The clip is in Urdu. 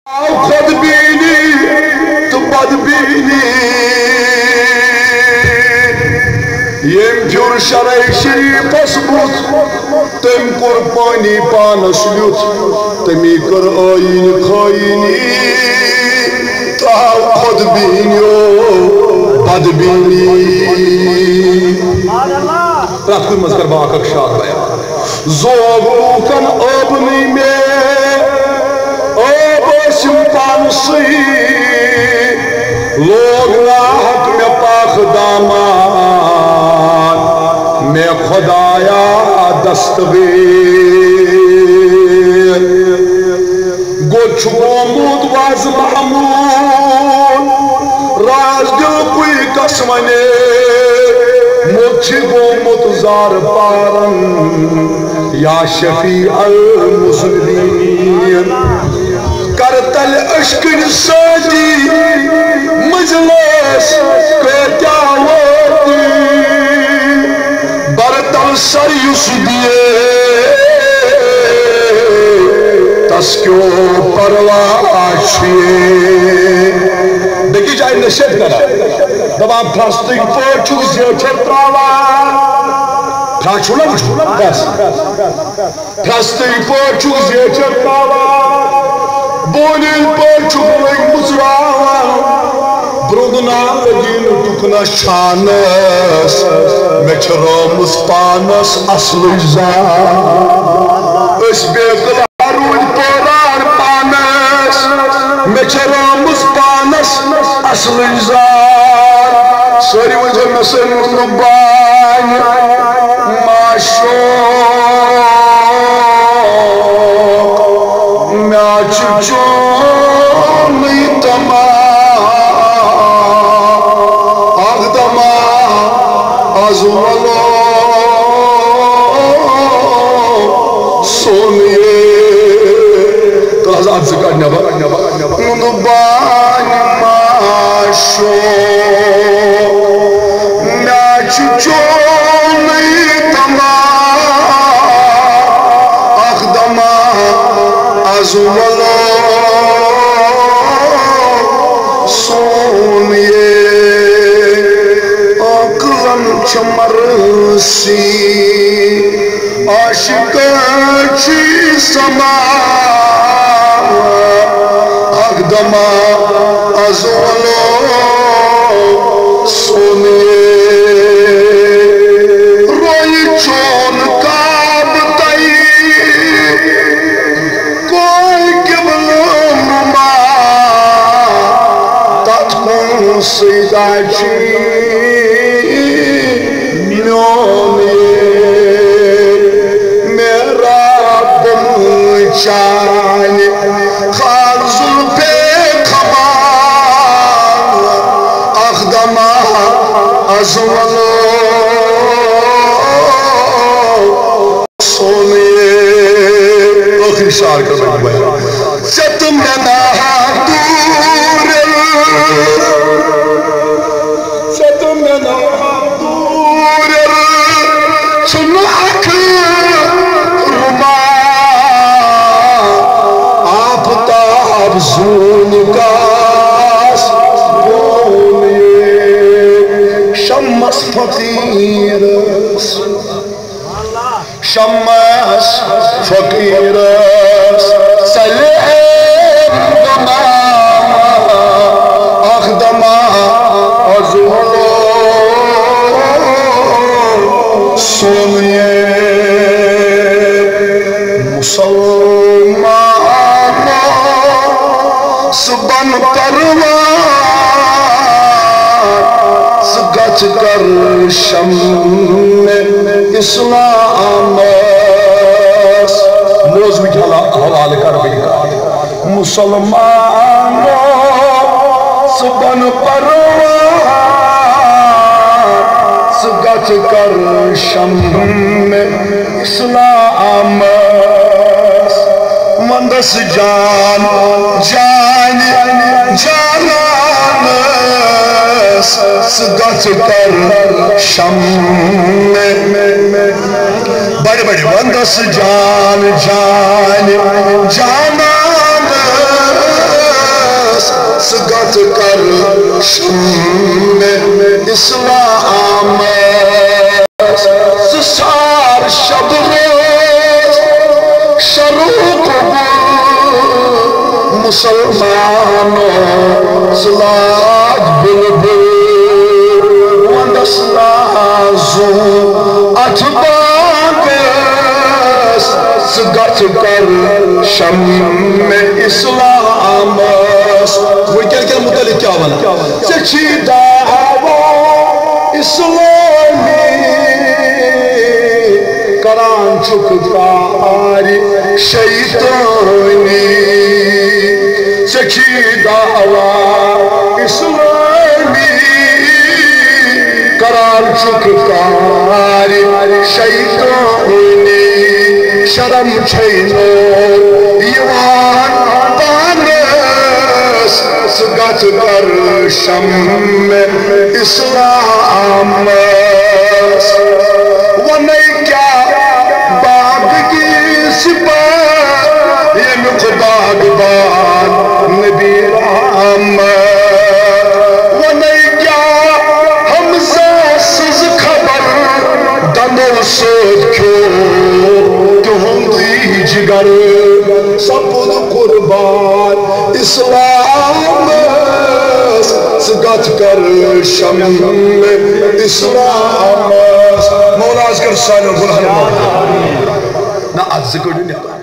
خود بینی تو بد بینی یم پھر شرع شریف اسبوت تم کور پانی پانس لیت تمی کر آئین خائنی تاو خود بینی و بد بینی رات کوئی مذکر باق اکشاد بیان زوب لوکن آبنی میں آباسم پانسی لوگ راحت میں پاک دامان میں خدایا دستگیر گوچھ گومود واز محمود راز دل کوئی قسمنے مجھ گومود زار پارن یا شفیع المسلمین کرتل اشکر ساجی مجلس کتیا ہوتی برتل سر یس دیے تس کیوں پرواشیے دیکھی جائے نشد کرا دبا پلاسٹک پوچھو زیوچر تراوان پھاچو نا بچھو بس پلاسٹک پوچھو زیوچر تراوان بونیل پوچھو بلک مزراوان برودنا لگین ٹکنا شانس میچرامس پانس اصل اجزان اس بیقل حرون پورار پانس میچرامس پانس اصل اجزان سوری وجہ مسل نبان معشوق میچچون تمام اغدما ازولو سونیے تو حضرات سے کرنا با نبان معشوق میچچون تمام اغدما ازولو سونیے اقلم چمرسی عاشق چی سما اقدما ازولو سونیے روئی چون کاب تائی کوئی قبل نما تتکن سیدہ چی میرا بمچان خارزل پہ خبار اخدمہ ازولو سونیے آخری شعر کر رہا ہے ستم نہ دور ستم نہ دور سنعک رما آفتاب زون کاس بونیے شمس فقیرس شمس فقیرس سلیم دمام اخدما ازولو سونیے مسلمان سبن پروان سگچ کر شم اسلام موضوع حوال کر بکا مسلمان سبن پروان سگچ کر شم اسلام مندس جان جان جانانس سگچ کر شم بڑے بڑے مندس جان جان جانانس شم اسلام سار شب روز شروع مسلمانوں سلاج بلبل وندس لازو اتباگس سگت کر شم اسلام وہ کیا متعلق کیا بنا سچی دعوی اسلامی کران چکتاری شیطانی سچی دعوی اسلامی کران چکتاری شیطانی شرم چھینو یوان پانس سگت کر شم اسلام ونئی کیا باغ کی سپاہ یمک باغبان نبی رحم ونئی کیا حمزہ سز خبر دنو سود کیوں تہندی جگر سپد قربان اسلام سگت کر شم اسلام مولا از کر سالو بلحر نہ از ذکر دنیا